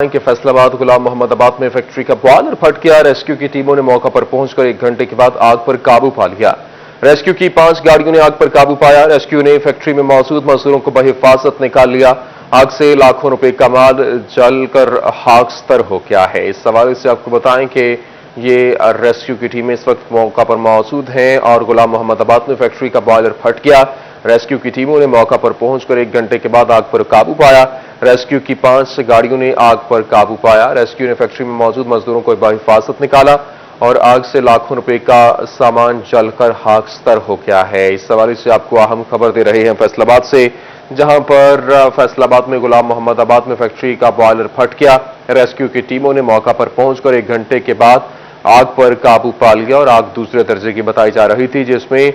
کہ فیصلاباد غلام محمد آباد میں فیکٹری کا بوائلر پھٹ گیا۔ ریسکیو کی ٹیموں نے موقع پر پہنچ کر 1 گھنٹے کے بعد آگ پر قابو پا لیا۔ ریسکیو کی 5 گاڑیوں نے آگ پر قابو پایا۔ ریسکیو نے فیکٹری میں موجود مزدوروں کو بحفاظت نکال لیا۔ آگ سے لاکھوں روپے کا مال جل کر خاکستر ہو گیا ہے۔ اس حوالے سے آپ کو بتائیں کہ یہ ریسکیو کی ٹیمیں اس وقت موقع پر موجود ہیں اور غلام محمد آباد میں فیکٹری کا بوائلر پھٹ گیا۔ ریسکیو کی ٹیموں نے موقع پر پہنچ کر 1 گھنٹے کے بعد آگ پر قابو پایا۔ ریسکیو کی 5 گاڑیوں نے آگ پر قابو پایا۔ ریسکیو نے فیکٹری میں موجود مزدوروں کو بحفاظت نکالا اور آگ سے لاکھوں روپے کا سامان جل کر خاکستر ہو گیا ہے۔ اس حوالے سے آپ کو اہم خبر دے رہے ہیں فیصل آباد سے، جہاں پر فیصل آباد میں غلام محمد آباد میں فیکٹری کا بوائلر پھٹ گیا۔ ریسکیو کی ٹیموں نے موقع پر پہنچ کر 1 گھنٹے کے بعد آگ پر قابو پا لیا اور آگ دوسرے درجے کی بتائی جا رہی تھی، جس میں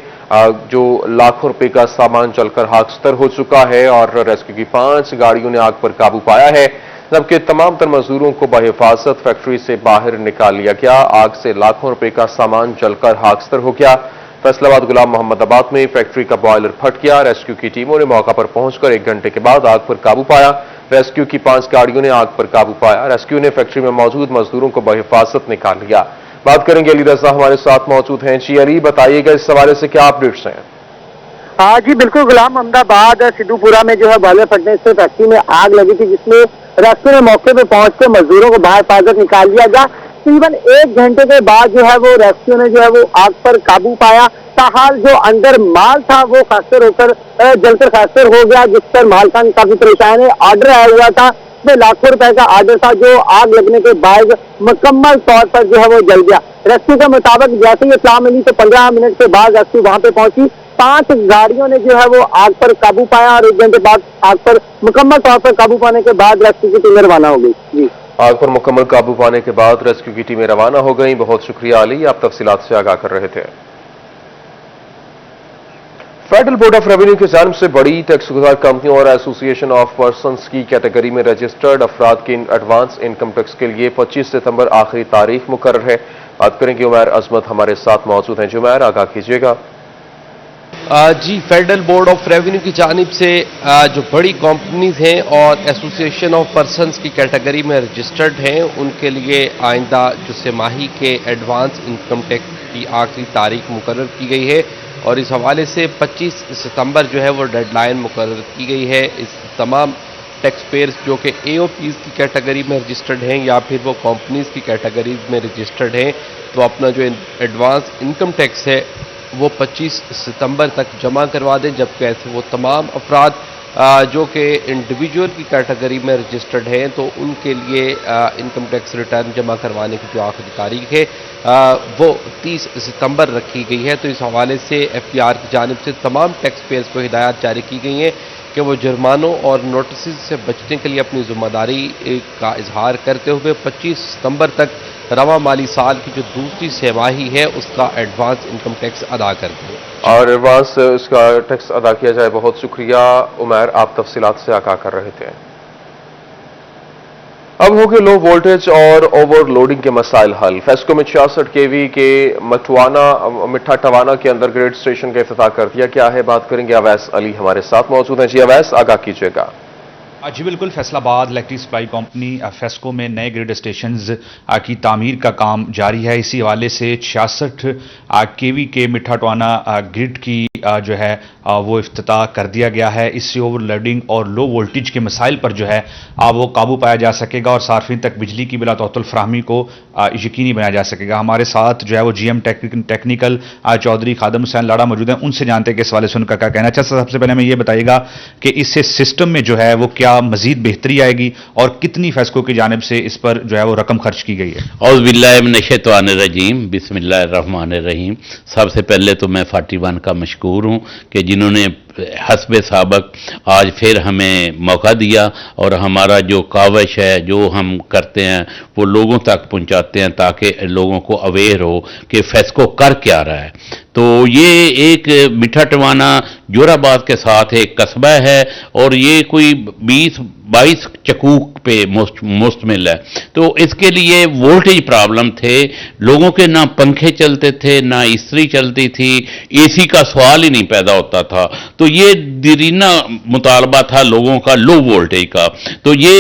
جو لاکھوں روپے کا سامان جل کر خاکستر ہو چکا ہے اور ریسکیو کی 5 گاڑیوں نے آگ پر قابو پایا ہے، جبکہ تمام تر مزدوروں کو بحفاظت فیکٹری سے باہر نکال لیا گیا۔ آگ سے لاکھوں روپے کا سامان جل کر خاکستر ہو گیا۔ فیصل آباد غلام محمد آباد میں فیکٹری کا بوائلر پھٹ گیا۔ ریسکیو کی ٹیموں نے موقع پر پہنچ کر 1 گھنٹے کے بعد آگ پر قابو پایا۔ ریسکیو کی 5 گاڑیوں نے آگ پر قابو پایا۔ ریسکیو نے فیکٹری میں موجود مزدوروں کو بحفاظت نکال لیا۔ بات کریں گے علی رضا ہمارے ساتھ موجود ہیں۔ جی علی، بتائیے گا اس حوالے سے کیا اپڈیٹس ہیں؟ جی بالکل، غلام محمد آباد سدھو پورہ میں جو ہے بوائلر پھٹنے سے فیکٹری میں آگ لگی تھی، جس میں ریسکیو نے موقع پہ پہنچ کے مزدوروں کو باہر حفاظت نکال لیا گیا۔ تقریباً 1 گھنٹے کے بعد جو ہے وہ ریسکیو نے جو ہے وہ آگ پر قابو پایا۔ تاحال جو اندر مال تھا وہ خاکستر ہو کر جل کر خاکستر ہو گیا، جس پر مالکان کافی پریشان ہے۔ آرڈر آیا ہوا تھا، اس میں لاکھوں روپے کا آرڈر تھا، جو آگ لگنے کے بعد مکمل طور پر جو ہے وہ جل گیا۔ ریسکیو کے مطابق جیسے یہ اطلاع ملی تو 15 منٹ کے بعد ریسکیو وہاں پہ پہنچی۔ 5 گاڑیوں نے جو ہے وہ آگ پر قابو پایا اور 1 گھنٹے بعد آگ پر مکمل طور پر قابو پانے کے بعد ریسکیو کی ٹیمیں روانہ ہو گئی۔ جی، آگ پر مکمل قابو پانے کے بعد ریسکیو کی ٹیمیں روانہ ہو گئیں۔ بہت شکریہ علی، آپ تفصیلات سے آگاہ کر رہے تھے۔ فیڈرل بورڈ آف ریونیو کی جانب سے بڑی ٹیکس گزار کمپنیوں اور ایسوسی ایشن آف پرسنز کی کیٹیگری میں رجسٹرڈ افراد کی ایڈوانس انکم ٹیکس کے لیے 25 ستمبر آخری تاریخ مقرر ہے۔ بات کریں گے عمیر عظمت ہمارے ساتھ موجود ہیں۔ جو عمیر، آگاہ کیجیے گا۔ جی، فیڈرل بورڈ آف ریونیو کی جانب سے جو بڑی کمپنیز ہیں اور ایسوسی ایشن آف پرسنز کی کیٹیگری میں رجسٹرڈ ہیں، ان کے لیے آئندہ جو سہ ماہی کے ایڈوانس انکم ٹیکس کی آخری تاریخ مقرر کی گئی ہے اور اس حوالے سے 25 ستمبر جو ہے وہ ڈیڈ لائن مقرر کی گئی ہے۔ اس تمام ٹیکس پیئرز جو کہ اے او پیز کی کیٹیگری میں رجسٹرڈ ہیں یا پھر وہ کمپنیز کی کیٹیگریز میں رجسٹرڈ ہیں، تو اپنا جو ایڈوانس انکم ٹیکس ہے وہ 25 ستمبر تک جمع کروا دیں، جبکہ ایسے وہ تمام افراد جو کہ انڈیویجول کی کیٹیگری میں رجسٹرڈ ہیں تو ان کے لیے انکم ٹیکس ریٹرن جمع کروانے کی جو آخری تاریخ ہے وہ 30 ستمبر رکھی گئی ہے۔ تو اس حوالے سے ایف پی آر کی جانب سے تمام ٹیکس پیئرز کو ہدایات جاری کی گئی ہیں کہ وہ جرمانوں اور نوٹسز سے بچنے کے لیے اپنی ذمہ داری کا اظہار کرتے ہوئے 25 ستمبر تک رواں مالی سال کی جو دوسری سہ ماہی ہے اس کا ایڈوانس انکم ٹیکس ادا کر دیں اور ایڈوانس اس کا ٹیکس ادا کیا جائے۔ بہت شکریہ عمیر، آپ تفصیلات سے آگاہ کر رہے تھے۔ اب ہوگے لو وولٹیج اور اوور لوڈنگ کے مسائل حل۔ فیسکو میں 66 kV کے مٹھا ٹوانا کے انڈر گریڈ اسٹیشن کا افتتاح کر دیا گیا ہے۔ بات کریں گے اویس علی ہمارے ساتھ موجود ہیں۔ جی اویس، آگاہ کیجیے گا۔ جی بالکل، فیصل آباد الیکٹرک سپلائی کمپنی فیسکو میں نئے گریڈ اسٹیشنز کی تعمیر کا کام جاری ہے۔ اسی حوالے سے 66 kV کے مٹھا ٹوانا گرڈ کی جو ہے وہ افتتاح کر دیا گیا ہے۔ اس سے اوور لوڈنگ اور لو وولٹیج کے مسائل پر جو ہے وہ قابو پایا جا سکے گا اور صارفین تک بجلی کی بلا تعطل فراہمی کو یقینی بنایا جا سکے گا۔ ہمارے ساتھ جو ہے وہ G M technical Chaudhry Khadim Hussain لاڑا موجود ہیں، ان سے جانتے ہیں کہ اس والے سے ان کا کیا کہنا ہے۔ سب سے پہلے ہمیں یہ بتائیے گا کہ اس سے سسٹم میں جو ہے وہ کیا مزید بہتری آئے گی اور کتنی فیسکو کی جانب سے اس پر جو ہے وہ رقم خرچ کی گئی ہے؟ اعوذ باللہ من الشیطان الرجیم، بسم اللہ الرحمن الرحیم۔ سب سے پہلے تو میں 41 کا مشکور ہوں کہ جنہوں نے حسب سابق آج پھر ہمیں موقع دیا اور ہمارا جو کاوش ہے، جو ہم کرتے ہیں وہ لوگوں تک پہنچاتے ہیں تاکہ لوگوں کو اویئر ہو کہ فیسکو کر کیا رہا ہے۔ تو یہ ایک میٹھا ٹوانا جوراباد کے ساتھ ایک قصبہ ہے اور یہ کوئی 22 चकूक पे मुश्तमिल है। तो इसके लिए वोल्टेज प्रॉब्लम थे, लोगों के ना पंखे चलते थे, ना इस्त्री चलती थी, एसी का सवाल ही नहीं पैदा होता था। तो ये दीरीना मुतालबा था लोगों का लो वोल्टेज का। तो ये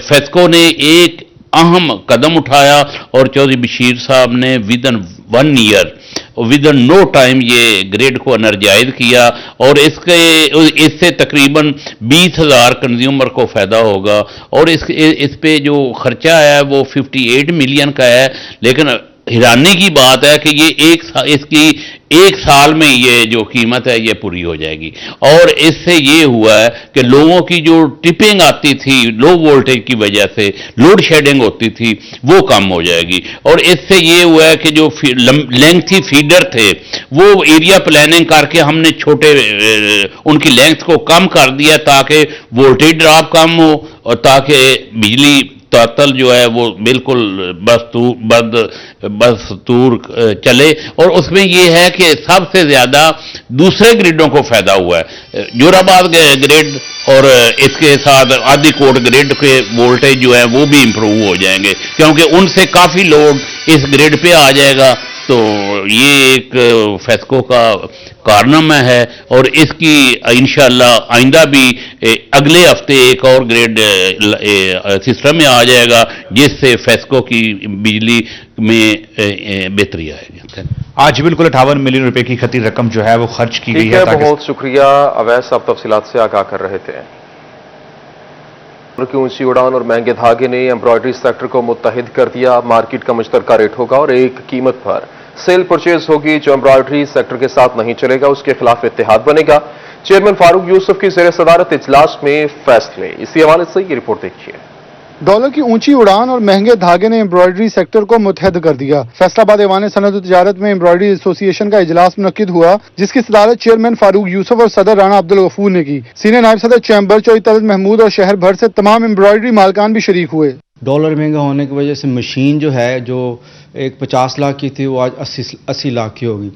फेस्को ने एक अहम कदम उठाया और चौधरी बशीर साहब ने within 1 year within no time ये ग्रिड को एनर्जाइज किया और इससे तकरीबन 20,000 कंज्यूमर को फायदा होगा। और इस पे जो खर्चा है वो 58 मिलियन का है, लेकिन हैरानी की बात है कि ये इसकी एक साल में ये जो कीमत है ये पूरी हो जाएगी। और इससे ये हुआ है कि लोगों की जो टिपिंग आती थी लो वोल्टेज की वजह से, लोड शेडिंग होती थी, वो कम हो जाएगी। और इससे ये हुआ है कि जो लेंथी फीडर थे वो एरिया प्लानिंग करके हमने छोटे उनकी लेंथ को कम कर दिया ताकि वोल्टेज ड्रॉप कम हो और ताकि बिजली तातल जो है वो बिल्कुल बदस्तूर चले। और उसमें ये है कि सबसे ज्यादा दूसरे ग्रिडों को फायदा हुआ है, जोराबाद ग्रिड और इसके साथ आदिकोट ग्रिड के वोल्टेज जो है वो भी इंप्रूव हो जाएंगे क्योंकि उनसे काफी लोड इस ग्रिड पे आ जाएगा। तो ये एक फेस्को का कारनामा है और इसकी इंशाअल्लाह आइंदा भी अगले हफ्ते एक और ग्रिड सिस्टम में आ जाएगा जिससे फेस्को की बिजली में बेहतरी आएगी। आज बिल्कुल 58 मिलियन रुपए की खती रकम जो है वो खर्च की गई है। बहुत शुक्रिया अवैस, आप तफसीलात से आगाह कर रहे थे। की ऊंची उड़ान और महंगे धागे ने एम्ब्रॉयडरी सेक्टर को मुत्तहिद कर दिया। मार्केट का मुश्तरका रेट होगा और एक कीमत पर सेल परचेज होगी। जो एम्ब्रॉयडरी सेक्टर के साथ नहीं चलेगा उसके खिलाफ इत्तेहाद बनेगा। चेयरमैन फारूक यूसुफ की ज़ेर सदारत इजलास में फैसले। इसी हवाले से ये रिपोर्ट देखिए। डॉलर की ऊंची उड़ान और महंगे धागे ने एम्ब्रॉयडरी सेक्टर को मुत्तहद कर दिया। फैसलाबाद ऐवान सनअत व तिजारत में एम्ब्रॉयडरी एसोसिएशन का इजलास मुनक्किद हुआ जिसकी सदारत चेयरमैन फारूक यूसुफ और सदर राना अब्दुल गफूर ने की। सीनियर नायब सदर चैम्बर चौधरी तलत महमूद और शहर भर से तमाम एम्ब्रॉयडरी मालकान भी शरीक हुए। डॉलर महंगा होने की वजह से मशीन जो है जो एक 50 लाख की थी वो आज 80 लाख की होगी।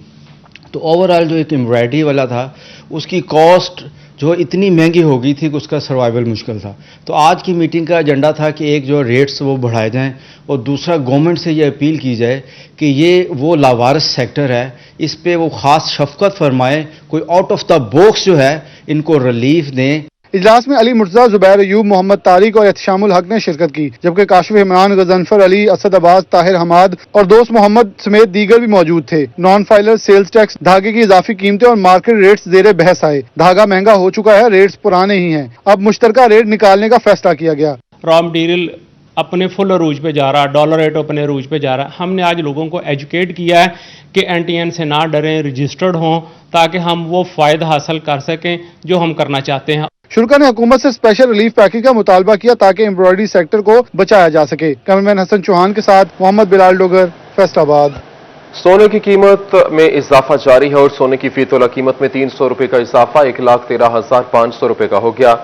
तो ओवरऑल जो एक एम्ब्रॉयडरी वाला था उसकी कॉस्ट जो इतनी महंगी हो गई थी कि उसका सर्वाइवल मुश्किल था। तो आज की मीटिंग का एजेंडा था कि एक जो रेट्स वो बढ़ाए जाएं और दूसरा गवर्नमेंट से ये अपील की जाए कि ये वो लावारिस सेक्टर है, इस पे वो ख़ास शफकत फरमाए, कोई आउट ऑफ द बॉक्स जो है इनको रिलीफ दें। इजलास में अली मुर्तजा, जुबैर अयूब, मोहम्मद तारिक और एहतशामुल हक ने शिरकत की, जबकि काशिफ इमरान, गजनफर अली, असद अब्बास, ताहिर हमाद और दोस्त मोहम्मद समेत दीगर भी मौजूद थे। नॉन फाइलर, सेल्स टैक्स, धागे की इजाफी कीमतें और मार्केट रेट्स जेरे बहस आए। धागा महंगा हो चुका है, रेट्स पुराने ही हैं। अब मुश्तरका रेट निकालने का फैसला किया गया। रॉ मटीरियल अपने फुल अरूज पे जा रहा, डॉलर रेट अपने अरूज पे जा रहा है। हमने आज लोगों को एजुकेट किया है कि एनटीएन से ना डरें, रजिस्टर्ड हों ताकि हम वो फ़ायदा हासिल कर सकें जो हम करना चाहते हैं। शुरा ने हुकूमत से स्पेशल रिलीफ पैकेज का मुतालबा किया ताकि एम्ब्रॉयडरी सेक्टर को बचाया जा सके। कैमरामैन हसन चौहान के साथ मोहम्मद बिलाल डोगर, फैसलाबाद। सोने की कीमत में इजाफा जारी है और सोने की फी तोला कीमत में 300 रुपए का इजाफा 1,13,500 रुपए का हो गया।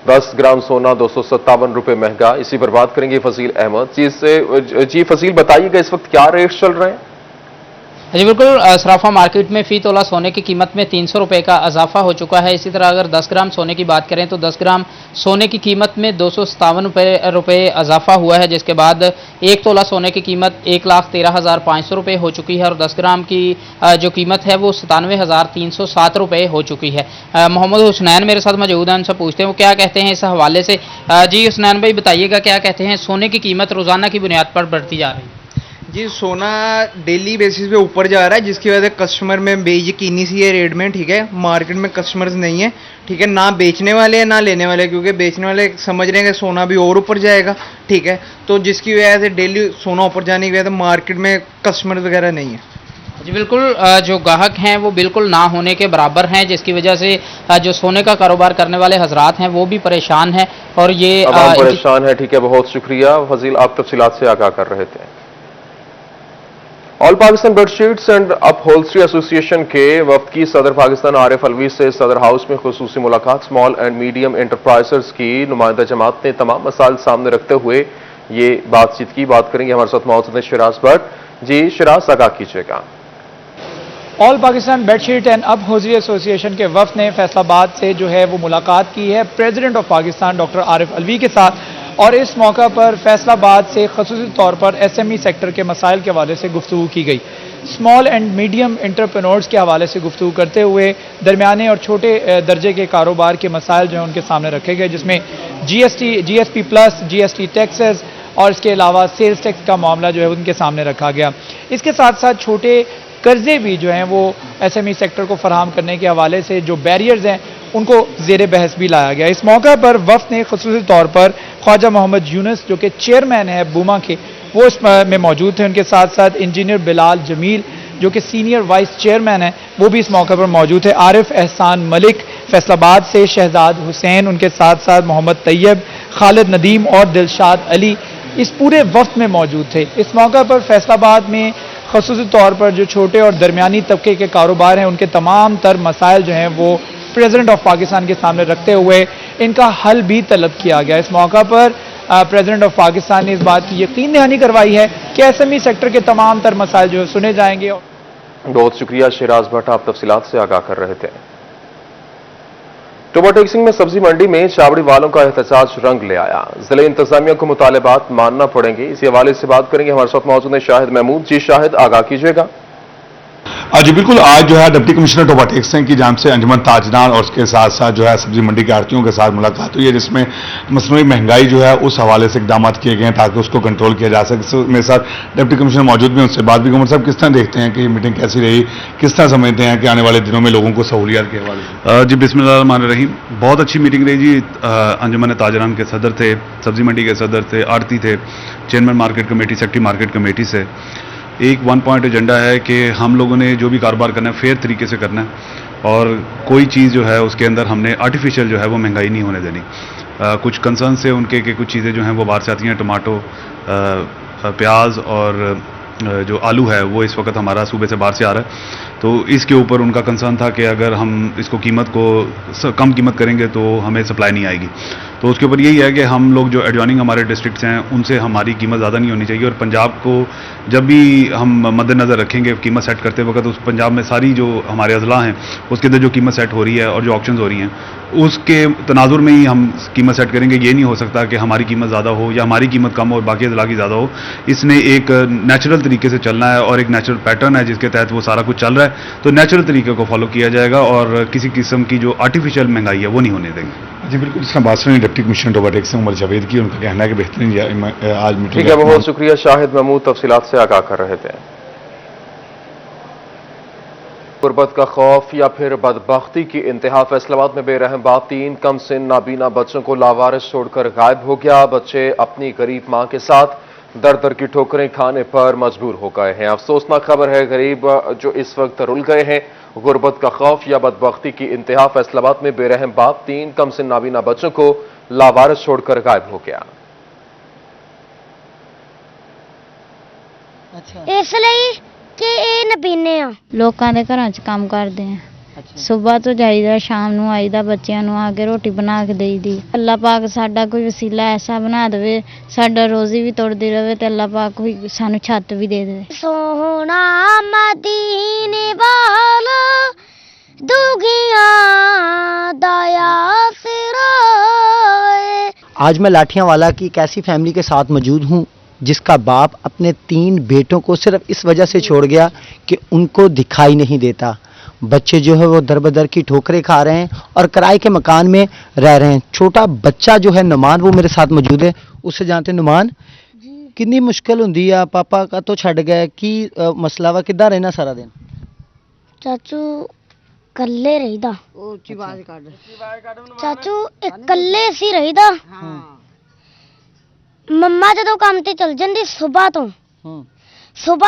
10 ग्राम सोना 257 रुपए महंगा। इसी पर बात करेंगे फजील अहमद जी फजील बताइएगा इस वक्त क्या रेट चल रहे हैं? जी बिल्कुल, सराफा मार्केट में फी तोला सोने की कीमत में 300 रुपए का इजाफा हो चुका है। इसी तरह अगर 10 ग्राम सोने की बात करें तो 10 ग्राम सोने की कीमत में 257 रुपए इजाफा हुआ है, जिसके बाद 1 तोला सोने की कीमत 1,13,500 रुपए हो चुकी है और 10 ग्राम की जो कीमत है वो 97,307 रुपए हो चुकी है। मोहम्मद हुसनैन मेरे साथ मौजूद हैं, उनसे पूछते हैं वो क्या कहते हैं इस हवाले से। जी हुसनैन भाई बताइएगा क्या कहते हैं, सोने की कीमत रोजाना की बुनियाद पर बढ़ती जा रही है? जी सोना डेली बेसिस पे ऊपर जा रहा है जिसकी वजह से कस्टमर में बेयकीनी सी है रेट में। ठीक है, मार्केट में कस्टमर्स नहीं है, ठीक है, ना बेचने वाले हैं ना लेने वाले, क्योंकि बेचने वाले समझ रहे हैं कि सोना भी और ऊपर जाएगा। ठीक है, तो जिसकी वजह से डेली सोना ऊपर जाने की वजह से मार्केट में कस्टमर वगैरह नहीं है। जी बिल्कुल, जो ग्राहक हैं वो बिल्कुल ना होने के बराबर हैं, जिसकी वजह से जो सोने का कारोबार करने वाले हजरात हैं वो भी परेशान हैं और ये परेशान है। ठीक है, बहुत शुक्रिया फजील, आप तफसीलात से आगाह कर रहे थे। All Pakistan bedsheets and upholstery association के वफ्द की सदर पाकिस्तान आरिफ अलवी से सदर हाउस में खुसूसी मुलाकात। स्मॉल एंड मीडियम एंटरप्राइजेस की नुमाइंदा जमात ने तमाम मसाइल सामने रखते हुए ये बातचीत की। बात करेंगे हमारे साथ मौजूद है शिराज भट्ट। जी शिराज, आगाह कीजिएगा। آل پاکستان بیڈ شیٹ اینڈ اب ہوزری ایسوسی ایشن کے وفد نے فیصل آباد سے جو ہے وہ ملاقات کی ہے president of Pakistan doctor Arif Alvi کے ساتھ، اور اس موقع پر فیصل آباد سے خصوصی طور پر ایس ایم ای سیکٹر کے مسائل کے حوالے سے گفتگو کی گئی۔ اسمال اینڈ میڈیم انٹرپرینورز کے حوالے سے گفتگو کرتے ہوئے درمیانے اور چھوٹے درجے کے کاروبار کے مسائل جو ہیں ان کے سامنے رکھے گئے، جس میں جی ایس پی پلس، جی ایس ٹی ٹیکسز اور اس کے علاوہ سیلز ٹیکس کا معاملہ جو ہے ان کے سامنے رکھا گیا۔ اس کے ساتھ ساتھ چھوٹے قرضے بھی جو ہیں وہ ایس ایم ای سیکٹر کو فراہم کرنے کے حوالے سے جو بیریئرز ہیں ان کو زیر بحث بھی لایا گیا۔ اس موقع پر وفد نے خصوصی طور پر خواجہ محمد یونس جو کہ چیئرمین ہے بوما کے، وہ اس میں موجود تھے۔ ان کے ساتھ ساتھ انجینئر بلال جمیل جو کہ سینئر وائس چیئرمین ہیں، وہ بھی اس موقع پر موجود تھے۔ عارف احسان ملک فیصل آباد سے، شہزاد حسین ان کے ساتھ ساتھ محمد طیب، خالد ندیم اور دلشاد علی اس پورے وفد میں موجود تھے۔ اس موقع پر فیصل آباد میں خصوصی طور پر جو چھوٹے اور درمیانی طبقے کے کاروبار ہیں ان کے تمام تر مسائل جو ہیں وہ پریزیڈنٹ آف پاکستان کے سامنے رکھتے ہوئے ان کا حل بھی طلب کیا گیا۔ اس موقع پر پریزیڈنٹ آف پاکستان نے اس بات کی یقین دہانی کروائی ہے کہ ایس ایم ای سیکٹر کے تمام تر مسائل جو سنے جائیں گے۔ بہت شکریہ شہراز بھٹ، آپ تفصیلات سے آگاہ کر رہے تھے۔ ٹوبہ ٹیک سنگھ میں سبزی منڈی میں چاوڑی والوں کا احتجاج رنگ لے آیا۔ ضلع انتظامیہ کو مطالبات ماننا پڑیں گے، اسی حوالے سے بات کریں گے، ہمارے ساتھ موجود ہیں شاہد محمود۔ جی شاہد، آگاہ کیجیے گا۔ جی بالکل، آج جو ہے ڈپٹی کمشنر ٹوبہ ٹیک سنگھ کی جانب سے انجمن تاجدار اور اس کے ساتھ ساتھ جو ہے سبزی منڈی کے آڑھتیوں کے ساتھ ملاقات ہوئی ہے، جس میں مصنوعی مہنگائی جو ہے اس حوالے سے اقدامات کیے گئے ہیں تاکہ اس کو کنٹرول کیا جا سکے۔ میرے ساتھ ڈپٹی کمشنر موجود بھی، ان سے بات بھی کروں۔ صاحب، کس طرح دیکھتے ہیں کہ یہ میٹنگ کیسی رہی، کس طرح سمجھتے ہیں کہ آنے والے دنوں میں لوگوں کو سہولیات کے حوالے سے؟ جی بسم اللہ الرحمن الرحیم، بہت اچھی میٹنگ رہی جی۔ انجمن تاجران کے صدر تھے، سبزی منڈی کے صدر تھے، آڑھتی تھے، chairman market committee, secretary market committee سے ایک ون پوائنٹ ایجنڈا ہے کہ ہم لوگوں نے جو بھی کاروبار کرنا ہے فیئر طریقے سے کرنا ہے، اور کوئی چیز جو ہے اس کے اندر ہم نے آرٹیفیشیل جو ہے وہ مہنگائی نہیں ہونے دینی۔ کچھ کنسرن سے ان کے کہ کچھ چیزیں جو ہیں وہ باہر سے آتی ہیں، ٹماٹو، پیاز اور جو آلو ہے وہ اس وقت ہمارا صوبے سے باہر سے آ رہا ہے، تو اس کے اوپر ان کا کنسرن تھا کہ اگر ہم اس کو قیمت کو کم قیمت کریں گے تو ہمیں سپلائی نہیں آئے گی۔ تو اس کے اوپر یہی ہے کہ ہم لوگ جو ایڈجوائننگ ہمارے ڈسٹرکٹس ہیں ان سے ہماری قیمت زیادہ نہیں ہونی چاہیے، اور پنجاب کو جب بھی ہم مد نظر رکھیں گے قیمت سیٹ کرتے وقت، اس پنجاب میں ساری جو ہمارے اضلاع ہیں اس کے اندر جو قیمت سیٹ ہو رہی ہے اور جو آکشنز ہو رہی ہیں اس کے تناظر میں ہی ہم قیمت سیٹ کریں گے۔ یہ نہیں ہو سکتا کہ ہماری قیمت زیادہ ہو یا ہماری قیمت کم ہو اور باقی اضلاع کی زیادہ ہو۔ اس نے ایک نیچرل طریقے سے چلنا ہے اور ایک نیچرل پیٹرن ہے جس کے تحت وہ سارا کچھ چل رہا ہے، تو نیچرل طریقے کو فالو کیا جائے گا اور کسی قسم کی جو آرٹیفیشیل مہنگائی ہے وہ نہیں ہونے دیں گے۔ جی بالکل، اس کا بات سنیں ڈپٹی کمشنر ٹوبہ ٹیک سنگھ عمر جاوید کی، ان کا کہنا ہے کہ بہترین آج میٹنگ۔ ٹھیک ہے، بہت شکریہ شاہد محمود، تفصیلات سے آگاہ کر رہے تھے۔ غربت کا خوف یا پھر بدبختی کی انتہا، فیصل آباد میں بے رحم باپ 3 کم سن نابینا بچوں کو لاوارث چھوڑ کر غائب ہو گیا۔ بچے اپنی غریب ماں کے ساتھ در در کی ٹھوکریں کھانے پر مجبور ہو گئے ہیں۔ افسوسناک خبر ہے، غریب جو اس وقت رل گئے ہیں۔ غربت کا خوف یا بدبختی کی انتہا، فیصل آباد میں بے رحم باپ 3 کم سن نابینا بچوں کو لاوارث چھوڑ کر غائب ہو گیا۔ اس لیے کہ ਇਹ ਨਬੀਨੇ ਆ ਲੋਕਾਂ ਦੇ ਘਰਾਂ 'ਚ ਕੰਮ ਕਰਦੇ ਆ। ਸਵੇਰ ਤੋਂ ਜਾਈਦਾ, ਸ਼ਾਮ ਨੂੰ ਆਈਦਾ, ਬੱਚਿਆਂ ਨੂੰ ਆ ਕੇ ਰੋਟੀ ਬਣਾ ਕੇ ਦੇਈਦੀ। ਅੱਲਾ ਪਾਕ ਸਾਡਾ ਕੋਈ ਵਸੀਲਾ ਐਸਾ ਬਣਾ ਦੇਵੇ, ਸਾਡਾ ਰੋਜ਼ੀ ਵੀ ਤੁਰਦੀ ਰਹੇ ਤੇ ਅੱਲਾ ਪਾਕ ਕੋਈ ਸਾਨੂੰ ਛੱਤ ਵੀ ਦੇ ਦੇਵੇ। ਸੋਹਣਾ ਮਦੀਨੇ ਵਾਲਾ ਦੁਗੀਆਂ ਦਾ ਆਸਰਾ। आज मैं लाठियांवाला की एक ऐसी फैमिली के साथ मौजूद हूँ जिसका बाप अपने 3 बेटों को सिर्फ इस वजह से छोड़ गया कि उनको दिखाई नहीं देता। बच्चे जो है वो दर बदर की ठोकरें खा रहे हैं और किराए के मकान में रह रहे हैं। छोटा बच्चा जो है नुमान, वो मेरे साथ मौजूद है। उससे जानते नुमान कितनी मुश्किल होंदी है, पापा का तो छड़ गए की मसला वा किद्दां रहना सारा दिन? ਚਾਚੂ ਇਕੱਲੇ ਰਹੀਦਾ। ਚਾਚੂ ਇਕੱਲੇ ਸੀ ਰਹੀਦਾ। ਮੰਮਾ ਜਦੋਂ ਕੰਮ ਤੇ ਚਲ ਜਾਂਦੀ ਸਵੇਰ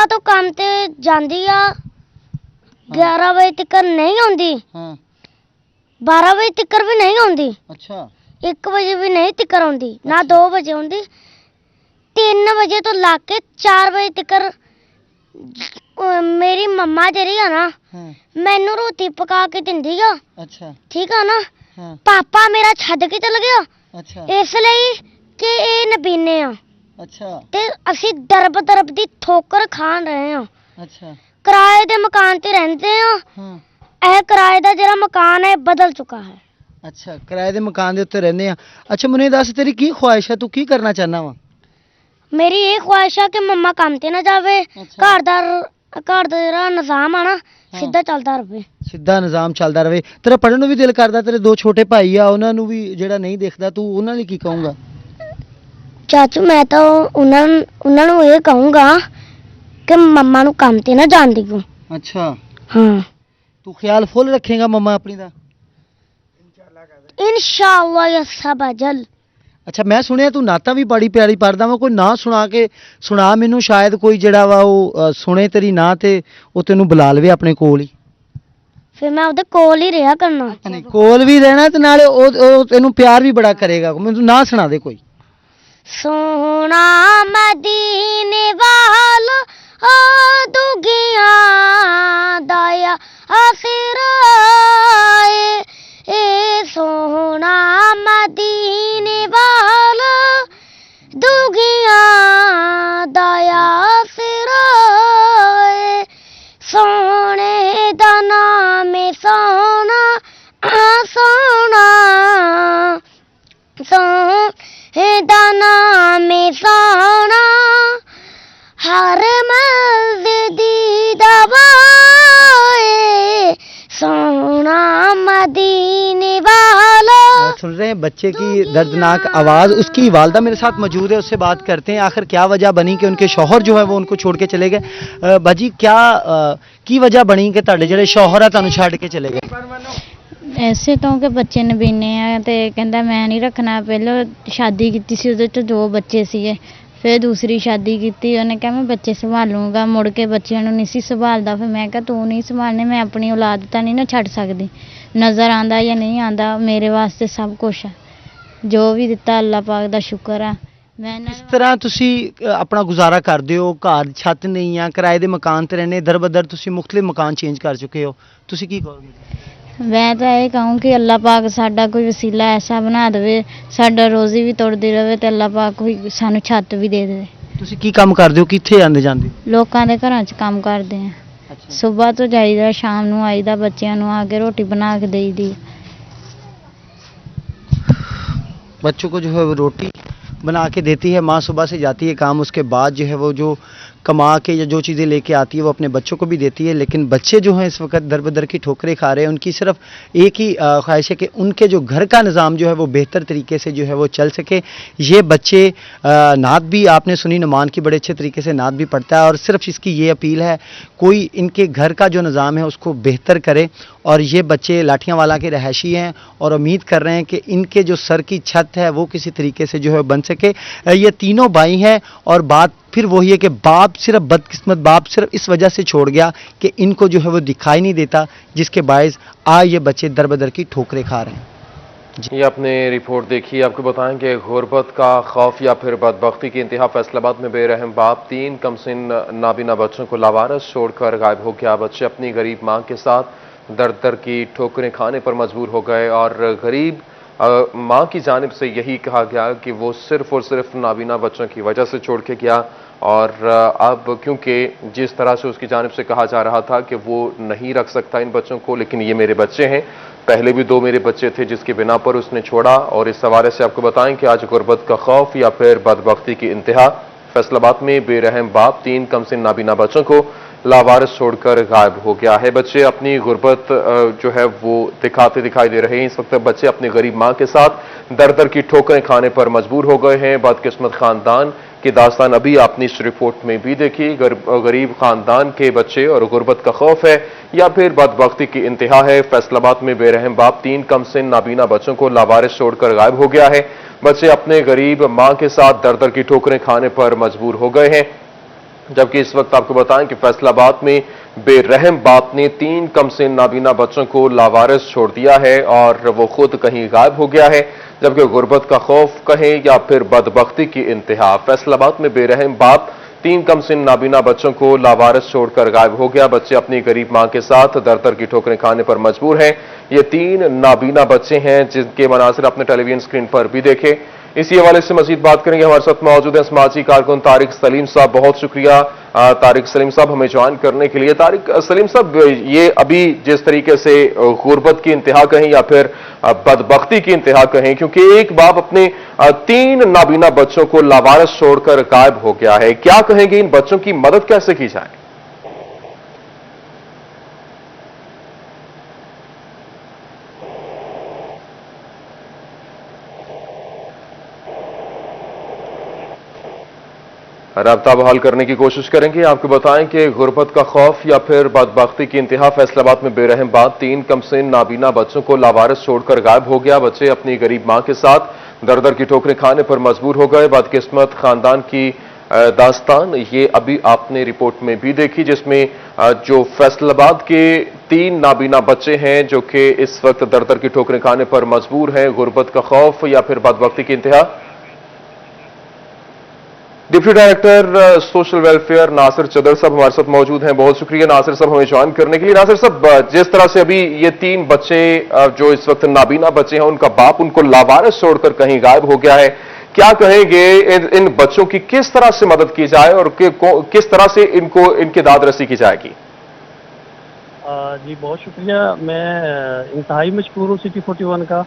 ਤੋਂ ਕੰਮ ਤੇ ਜਾਂਦੀ ਆ, 11 ਵਜੇ ਤੱਕ ਨਹੀਂ ਆਉਂਦੀ, 12 ਵਜੇ ਤੱਕ ਵੀ ਨਹੀਂ ਆਉਂਦੀ, 1 ਵਜੇ ਵੀ ਨਹੀਂ ਤੱਕ ਆਉਂਦੀ, ਨਾ 2 ਵਜੇ ਆਉਂਦੀ। 3 ਵਜੇ ਤੋਂ ਲਾ ਕੇ 4 ਵਜੇ ਤੱਕ ਮੇਰੀ ਮੰਮਾ ਜਿਹੜੀ ਆ ਨਾ ਮੈਨੂੰ ਰੋਟੀ ਪਕਾ ਕੇ ਦਿੰਦੀ ਆ। ਠੀਕ ਆ ਨਾ। ਪਾਪਾ ਮੇਰਾ ਛੱਡ ਕੇ ਚਲ ਗਿਆ ਇਸ ਲਈ ਕਿ ਇਹ ਨਬੀਨੇ ਆ ਤੇ ਅਸੀਂ ਦਰਬ ਦੀ ਠੋਕਰ ਖਾ ਰਹੇ ਆ। ਕਿਰਾਏ ਦੇ ਮਕਾਨ ਤੇ ਰਹਿੰਦੇ ਆ। ਇਹ ਕਿਰਾਏ ਦਾ ਜਿਹੜਾ ਮਕਾਨ ਹੈ ਬਦਲ ਚੁੱਕਾ ਹੈ। ਅੱਛਾ, ਕਿਰਾਏ ਦੇ ਮਕਾਨ ਦੇ ਉੱਤੇ ਰਹਿੰਦੇ ਆ। ਅੱਛਾ ਮੈਨੂੰ ਇਹ ਦੱਸ, ਤੇਰੀ ਕੀ ਖੁਆਇਸ਼ ਹੈ, ਤੂੰ ਕੀ ਕਰਨਾ ਚਾਹੁੰਦਾ ਵਾ? ਮੇਰੀ ਇਹ ਖੁਆਇਸ਼ ਆ ਕਿ ਮੰਮਾ ਕੰਮ ਤੇ ਨਾ ਜਾਵੇ, ਘਰ ਦਾ ਜਿਹੜਾ ਨਿਜ਼ਾਮ ਆ ਨਾ ਸਿੱਧਾ ਚੱਲਦਾ ਰਹੇ। ਸਿੱਧਾ ਨਿਜ਼ਾਮ ਚੱਲਦਾ ਰਹੇ। ਤੇਰਾ ਪੜ੍ਹਨ ਨੂੰ ਵੀ ਦਿਲ ਕਰਦਾ, ਤੇਰੇ 2 ਛੋਟੇ ਭਾਈ ਆ, ਉਹਨਾਂ ਨੂੰ ਵੀ ਜਿਹੜਾ ਨਹੀਂ ਦੇਖਦਾ, ਤੂੰ ਉਹਨਾਂ ਲਈ ਕੀ ਕਹੂੰਗਾ? ਚਾਚੂ ਮੈਂ ਤਾਂ ਉਹਨਾਂ ਨੂੰ ਇਹ ਕਹੂੰਗਾ ਕਿ ਮੰਮਾ ਨੂੰ ਕੰਮ ਤੇ ਨਾ ਜਾਣ ਦਿਓ। ਅੱਛਾ, ਹਾਂ ਤੂੰ ਖਿਆਲ ਫੁੱਲ ਰੱਖੇਗਾ ਮੰਮਾ ਆਪਣੀ ਦਾ? ਇਨਸ਼ਾਅੱਲਾ ਯਾ ਸਭ ਅਜਲ। ਅੱਛਾ, ਮੈਂ ਸੁਣਿਆ ਤੂੰ ਨਾਤਾਂ ਵੀ ਬੜੀ ਪਿਆਰੀ ਪੜ੍ਹਦਾ ਵਾ, ਕੋਈ ਨਾ ਸੁਣਾ ਮੈਨੂੰ, ਸ਼ਾਇਦ ਕੋਈ ਜਿਹੜਾ ਵਾ ਉਹ ਸੁਣੇ ਤੇਰੀ ਨਾ ਤੇ ਉਹ ਤੈਨੂੰ ਬੁਲਾ ਲਵੇ ਆਪਣੇ ਕੋਲ ਹੀ। ਫਿਰ ਮੈਂ ਉਹਦੇ ਕੋਲ ਹੀ ਰਿਹਾ ਕਰਨਾ। ਨਹੀਂ, ਕੋਲ ਵੀ ਰਹਿਣਾ ਤੇ ਨਾਲੇ ਉਹ ਤੈਨੂੰ ਪਿਆਰ ਵੀ ਬੜਾ ਕਰੇਗਾ। ਮੈਨੂੰ ਨਾ ਸੁਣਾ ਦੇ ਕੋਈ। ਸੋਹਣਾ ਮਦੀਨੇ ਵਾਲਾ ਦੁਗੀਆਂ ਦਾਇਆ ਆਸਰਾਏ, ਏ ਸੋਹਣਾ ਮਦੀਨੇ ਵਾਲਾ ਦੁਗੀਆਂ ਦਾਇਆ ਆਸਰਾਏ, ਸੋਹਣੇ ਦਾ ਨਾਮ ਸੋਹਣਾ ਸੋਹਣਾ, ਸੋਹਣਾ ਨਾਮ ਸੋਹਣਾ, ਹਰ ਮਸਜਿਦ ਦੀ दवाए सोना मदीने वाला। सुन रहे हैं बच्चे की दर्दनाक आवाज़। उसकी वालदा मेरे साथ मौजूद है, उससे बात करते हैं आखिर क्या वजह बनी कि उनके शौहर जो है वो उनको छोड़ के चले गए। बाजी क्या की वजह बनी कि ਤੁਹਾਡੇ ਜਿਹੜੇ ਸ਼ੌਹਰ ਆ ਤੁਹਾਨੂੰ ਛੱਡ ਕੇ ਚਲੇ ਗਏ? ਐਸੇ ਤੋਂ ਕਿ ਬੱਚੇ ਨਬੀਨੇ ਆ ਤੇ ਕਹਿੰਦਾ ਮੈਂ ਨਹੀਂ ਰੱਖਣਾ। ਪਹਿਲਾਂ ਸ਼ਾਦੀ ਕੀਤੀ ਸੀ, ਉਹਦੇ ਚ 2 ਬੱਚੇ ਸੀਗੇ। ਫਿਰ ਦੂਸਰੀ ਸ਼ਾਦੀ ਕੀਤੀ, ਉਹਨੇ ਕਿਹਾ ਮੈਂ ਬੱਚੇ ਸੰਭਾਲੂੰਗਾ। ਮੁੜ ਕੇ ਬੱਚਿਆਂ ਨੂੰ ਨਹੀਂ ਸੀ ਸੰਭਾਲਦਾ। ਫਿਰ ਮੈਂ ਕਿਹਾ ਤੂੰ ਨਹੀਂ ਸੰਭਾਲਣੇ, ਮੈਂ ਆਪਣੀ ਔਲਾਦ ਤਾਂ ਨਹੀਂ ਨਾ ਛੱਡ ਸਕਦੀ। ਨਜ਼ਰ ਆਂਦਾ ਜਾਂ ਨਹੀਂ ਆਂਦਾ, ਮੇਰੇ ਵਾਸਤੇ ਸਭ ਕੁਛ ਆ। ਜੋ ਵੀ ਦਿੱਤਾ ਅੱਲਾਹ ਪਾਕ ਦਾ ਸ਼ੁਕਰ ਆ। ਮੈਂ ਇਸ ਤਰ੍ਹਾਂ ਤੁਸੀਂ ਆਪਣਾ ਗੁਜ਼ਾਰਾ ਕਰਦੇ ਹੋ, ਘਰ ਛੱਤ ਨਹੀਂ ਆ, ਕਿਰਾਏ ਦੇ ਮਕਾਨ ਤੇ ਰਹਿੰਦੇ, ਦਰ ਬਦਰ ਤੁਸੀਂ ਮੁਖਤਲਿਫ ਮਕਾਨ ਚੇਂਜ ਕਰ ਚੁੱਕੇ ਹੋ, ਤੁਸੀਂ ਕੀ ਕਹੋਗੇ? ਮੈਂ ਤਾਂ ਇਹ ਕਹੂੰ ਕਿ ਅੱਲਾਹ ਪਾਕ ਸਾਡਾ ਕੋਈ ਵਸੀਲਾ ਐਸਾ ਬਣਾ ਦੇਵੇ, ਸਾਡਾ ਰੋਜ਼ੀ ਵੀ ਤੁਰਦੀ ਰਹੇ ਤੇ ਅੱਲਾਹ ਪਾਕ ਕੋਈ ਸਾਨੂੰ ਛੱਤ ਵੀ ਦੇ ਦੇਵੇ। ਤੁਸੀਂ ਕੀ ਕੰਮ ਕਰਦੇ ਹੋ, ਕਿੱਥੇ ਆਉਂਦੇ ਜਾਂਦੇ? ਲੋਕਾਂ ਦੇ ਘਰਾਂ 'ਚ ਕੰਮ ਕਰਦੇ ਆ। ਸੁਬਾਹ ਤੋਂ ਜਾਈਦਾ, ਸ਼ਾਮ ਨੂੰ ਆਈਦਾ, ਬੱਚਿਆਂ ਨੂੰ ਆ ਕੇ ਰੋਟੀ ਬਣਾ ਕੇ ਦੇਈਦੀ। बच्चों को जो है वो रोटी बना के देती है माँ, सुबह से जाती है काम, उसके बाद जो है वो जो कमा के या जो चीज़ें लेके आती है वो अपने बच्चों को भी देती है। लेकिन बच्चे जो हैं इस वक्त दर बदर की ठोकरें खा रहे हैं। उनकी सिर्फ एक ही ख्वाहिश है कि उनके जो घर का निज़ाम जो है वो बेहतर तरीके से जो है वो चल सके। ये बच्चे नात भी आपने सुनी, नमान की बड़े अच्छे तरीके से नात भी पढ़ता है, और सिर्फ इसकी ये अपील है कोई इनके घर का जो निज़ाम है उसको बेहतर करे। और ये बच्चे लाठियांवाला के रहायशी हैं और उम्मीद कर रहे हैं कि इनके जो सर की छत है वो किसी तरीके से जो है बन सके। ये तीनों भाई हैं और बात फिर वही है कि बाप सिर्फ बदकिस्मत बाप सिर्फ इस वजह से छोड़ गया कि इनको जो है वो दिखाई नहीं देता, जिसके बायस आज ये बच्चे दर बदर की ठोकरें खा रहे हैं। ये आपने रिपोर्ट देखी। आपको बताएं कि गुर्बत का खौफ या फिर बदबख्ती की इंतहा। फैसलाबाद में बेरहम बाप 3 कमसिन नाबीना बच्चों को लावारिस छोड़कर गायब हो गया। बच्चे अपनी गरीब मां के साथ दर दर की ठोकरें खाने पर मजबूर हो गए और गरीब मां की जानिब से यही कहा गया कि वो सिर्फ और सिर्फ नाबीना बच्चों की वजह से छोड़ के गया। और अब क्योंकि जिस तरह से उसकी जानिब से कहा जा रहा था कि वो नहीं रख सकता इन बच्चों को, लेकिन ये मेरे बच्चे हैं, पहले भी 2 मेरे बच्चे थे जिसकी बिना पर उसने छोड़ा। और इस हवाले से आपको बताएं कि आज गुर्बत का खौफ या फिर बदबख्ती की इंतहा। फैसलाबाद में बेरहम बाप 3 कमसिन नाबीना बच्चों को लावारिस छोड़कर गायब हो गया है। बच्चे अपनी गुर्बत जो है वो दिखाते दिखाई दे रहे हैं। इस वक्त बच्चे अपनी गरीब मां के साथ दर दर की ठोकरें खाने पर मजबूर हो गए हैं। बदकिस्मत खानदान की दास्तान अभी आपने इस रिपोर्ट में भी देखी। गरीब खानदान के बच्चे और गुर्बत का खौफ है या फिर बदबख्ती की इंतहा है। फैसलाबाद में बेरहम बाप 3 कमसिन नाबीना बच्चों को लावारिस छोड़कर गायब हो गया है। बच्चे अपने गरीब मां के साथ दर दर की ठोकरें खाने पर मजबूर हो गए हैं। जबकि इस वक्त आपको बताएं कि फैसलाबाद में बेरहम बाप ने 3 कमसिन नाबीना बच्चों को लावारिस छोड़ दिया है और वो खुद कहीं गायब हो गया है। जबकि गुर्बत का खौफ कहें या फिर बदबख्ती की इंतहा। फैसलाबाद में बेरहम बाप 3 कमसिन नाबीना बच्चों को लावारिस छोड़कर गायब हो गया। बच्चे अपनी गरीब मां के साथ दर दर की ठोकरें खाने पर मजबूर हैं। ये 3 नाबीना बच्चे हैं जिनके मनासिर अपने टेलीविजन स्क्रीन पर भी देखे। इसी हवाले से मजीद बात करेंगे। हमारे साथ मौजूद हैं समाजी कारकुन तारिक सलीम साहब। बहुत शुक्रिया तारिक सलीम साहब हमें ज्वाइन करने के लिए। तारिक सलीम साहब, ये अभी जिस तरीके से गुर्बत की इंतहा कहें या फिर बदबख्ती की इंतहा कहें, क्योंकि एक बाप अपने 3 नाबीना बच्चों को लावारिस छोड़कर गायब हो गया है, क्या कहेंगे, इन बच्चों की मदद कैसे की जाए? राब्ता बहाल करने की कोशिश करेंगे। आपको बताएं कि गुर्बत का खौफ या फिर बदबख्ती की इंतहा, फैसलाबाद में बेरहम बात, 3 कमसिन नाबीना बच्चों को लावारिस छोड़कर गायब हो गया। बच्चे अपनी गरीब मां के साथ दर दर की ठोकरें खाने पर मजबूर हो गए। बदकिस्मत खानदान की दास्तान ये अभी आपने रिपोर्ट में भी देखी, जिसमें जो फैसलाबाद के 3 नाबीना बच्चे हैं जो कि इस वक्त दर दर की ठोकरें खाने पर मजबूर हैं। गुर्बत का खौफ या फिर बदबख्ती की इंतहा। Deputy director social welfare Nasir Chadar साहब हमारे साथ मौजूद हैं। बहुत शुक्रिया नासिर साहब हमें ज्वाइन करने के लिए। नासिर साहब, जिस तरह से अभी ये 3 बच्चे जो इस वक्त नाबीना बच्चे हैं, उनका बाप उनको लावारिस छोड़कर कहीं गायब हो गया है, क्या कहेंगे इन बच्चों की किस तरह से मदद की जाए और किस तरह से इनकी दाद रसी की जाएगी? जी बहुत शुक्रिया। मैं इंतहाई मशकूर हूँ सिटी 41 का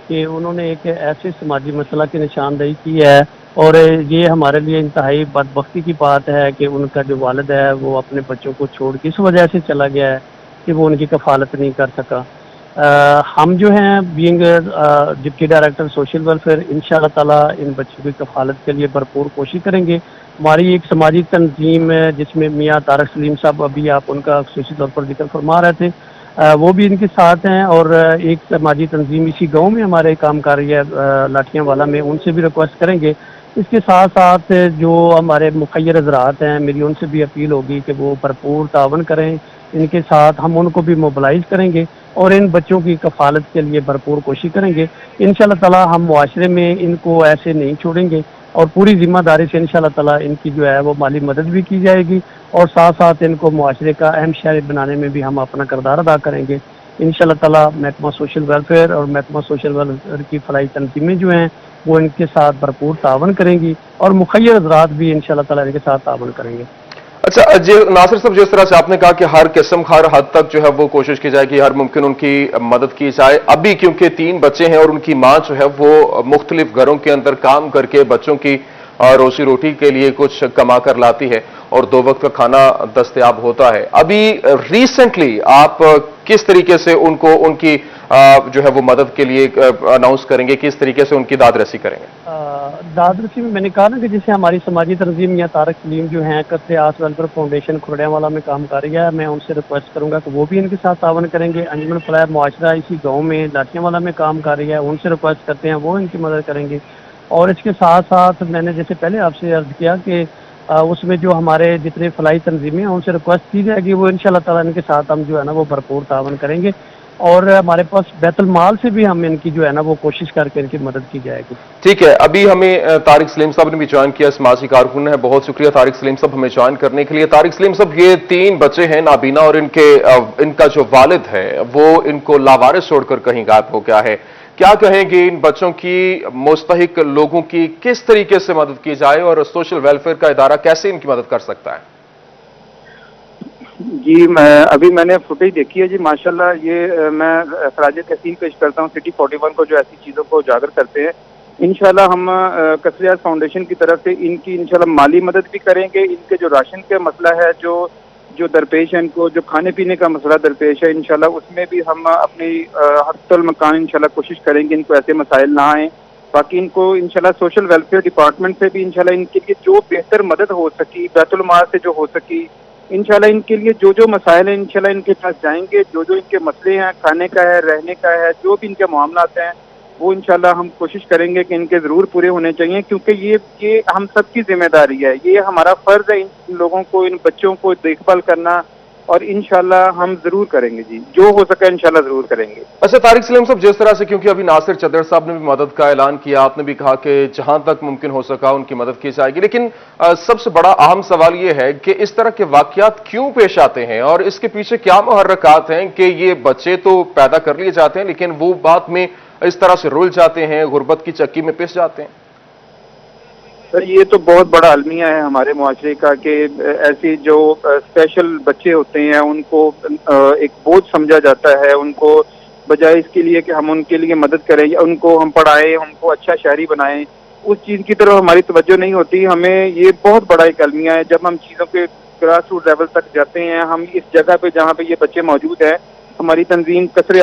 कि उन्होंने एक ऐसे समाजी मसला की निशानदेही की है, और ये हमारे लिए इंतहाई बदबख्ती की बात है कि उनका जो वालिद है वो अपने बच्चों को छोड़ के इस वजह से चला गया है कि वो उनकी कफालत नहीं कर सका। हम जो हैं being deputy director social welfare, इंशाअल्लाह ताला इन बच्चों की कफालत के लिए भरपूर कोशिश करेंगे। हमारी एक समाजी तंजीम है जिसमें मियाँ तारिक सलीम साहब, अभी आप उनका खुसूसी तौर पर जिक्र फरमा रहे थे, वो भी इनके साथ हैं, और एक समाजी तंजीम इसी गांव में हमारे काम कर रही है लाठियाँ वाला में, उनसे भी रिक्वेस्ट करेंगे। इसके साथ साथ जो हमारे मुखैर हजरात हैं, मेरी उनसे भी अपील होगी कि वो भरपूर तावन करें इनके साथ। हम उनको भी मोबिलाइज करेंगे और इन बच्चों की कफालत के लिए भरपूर कोशिश करेंगे। इंशाअल्लाह ताला हम मुआशरे में इनको ऐसे नहीं छोड़ेंगे और पूरी जिम्मेदारी से इंशाअल्लाह ताला इनकी जो है वो माली मदद भी की जाएगी, और साथ साथ इनको मुआशरे का अहम शहरी बनाने में भी हम अपना किरदार अदा करेंगे इंशाअल्लाह ताला। महकमा सोशल वेलफेयर और महकमा सोशल वेलफेयर की फलाई तंजीमें जो हैं वो इनके साथ भरपूर तावन करेंगी, और मुखैर हजरात भी इंशाअल्लाह ताला इनके साथ तावन करेंगे। अच्छा नासिर साहब, जिस तरह से आपने कहा कि हर किस्म हर हद तक जो है वो कोशिश की जाएगी, हर मुमकिन उनकी मदद की जाए। अभी क्योंकि 3 बच्चे हैं और उनकी मां जो है वो मुख्तलिफ घरों के अंदर काम करके बच्चों की रोजी रोटी के लिए कुछ कमा कर लाती है और 2 वक्त का खाना दस्तयाब होता है। अभी रिसेंटली आप किस तरीके से उनकी जो है वो मदद के लिए अनाउंस करेंगे, किस तरीके से उनकी दाद रसी करेंगे? दाद रसी में मैंने कहा ना कि जैसे हमारी समाजी तंजीम या तारिक सलीम जो हैं कतरे आस वेलफेयर फाउंडेशन खुरड़ियावाला में काम कर रही है, मैं उनसे रिक्वेस्ट करूंगा कि वो भी इनके साथ तावन करेंगे। अंजुमन फलाह मुआशरा इसी गाँव में लाठियावाला में काम कर रही है, उनसे रिक्वेस्ट करते हैं वो इनकी मदद करेंगे। और इसके साथ साथ मैंने जैसे पहले आपसे अर्ज किया कि उसमें जो हमारे जितने फलाई तंजीमें हैं उनसे रिक्वेस्ट की जाएगी, वो इंशाअल्लाह ताला इनके साथ हम जो है ना वो भरपूर तावन करेंगे, और हमारे पास बैतुल माल से भी हम इनकी जो है ना वो कोशिश करके इनकी मदद की जाएगी। ठीक है, अभी हमें तारिक सलीम साहब ने भी ज्वाइन किया, समाजी कारकुन है। बहुत शुक्रिया तारिक सलीम साहब हमें ज्वाइन करने के लिए। तारिक सलीम साहब, ये 3 बच्चे हैं नाबीना और इनका जो वालिद है वो इनको लावारिस छोड़कर कहीं गायब हो गया है, क्या कहेंगे इन बच्चों की मुस्तहिक लोगों की किस तरीके से मदद की जाए और सोशल वेलफेयर का इदारा कैसे इनकी मदद कर सकता है? जी मैंने फुटेज देखी है जी, माशाल्लाह। ये मैं खराज तहसीन पेश करता हूँ सिटी 41 को जो ऐसी चीज़ों को उजागर करते हैं। इंशाल्लाह हम कसरियाज फाउंडेशन की तरफ से इनकी इंशाल्लाह माली मदद भी करेंगे। इनके जो राशन का मसला है जो दरपेश है, इनको जो खाने पीने का मसला दरपेश है, इंशाल्लाह उसमें भी हम अपनी हस्तल मकान इंशाल्लाह कोशिश करेंगे इनको ऐसे मसाइल ना आए। बाकी इनको इंशाल्लाह सोशल वेलफेयर डिपार्टमेंट से भी इंशाल्लाह इनके लिए जो बेहतर मदद हो सकी, बैतुल माल से जो हो सकी, इंशाल्लाह इनके लिए जो मसाइल हैं इंशाल्लाह इनके पास जाएंगे। जो इनके मसले हैं, खाने का है, रहने का है, जो भी इनके मामलात हैं, वो इंशाल्लाह हम कोशिश करेंगे कि इनके ज़रूर पूरे होने चाहिए, क्योंकि ये हम सबकी जिम्मेदारी है। ये हमारा फ़र्ज़ है इन लोगों को, इन बच्चों को देखभाल करना, और इंशाल्लाह हम जरूर करेंगे जी, जो हो सके इंशाल्लाह जरूर करेंगे। अच्छा तारिक सलीम साहब, जिस तरह से क्योंकि अभी नासिर चदर साहब ने भी मदद का ऐलान किया, आपने भी कहा कि जहां तक मुमकिन हो सका उनकी मदद की जाएगी, लेकिन सबसे बड़ा अहम सवाल यह है कि इस तरह के वाकयात क्यों पेश आते हैं और इसके पीछे क्या मुहर्रकात हैं कि ये बच्चे तो पैदा कर लिए जाते हैं लेकिन वो बाद में इस तरह से रुल जाते हैं, गुर्बत की चक्की में पिस जाते हैं। سر یہ تو بہت بڑا المیہ ہے ہمارے معاشرے کا کہ ایسی جو اسپیشل بچے ہوتے ہیں ان کو ایک بوجھ سمجھا جاتا ہے، ان کو بجائے اس کے لیے کہ ہم ان کے لیے مدد کریں یا ان کو ہم پڑھائیں، ان کو اچھا شہری بنائیں، اس چیز کی طرف ہماری توجہ نہیں ہوتی. ہمیں یہ بہت بڑا ایک المیہ ہے. جب ہم چیزوں کے گراس روٹ لیول تک جاتے ہیں، ہم اس جگہ پہ جہاں پہ یہ بچے موجود ہیں، ہماری تنظیم قصر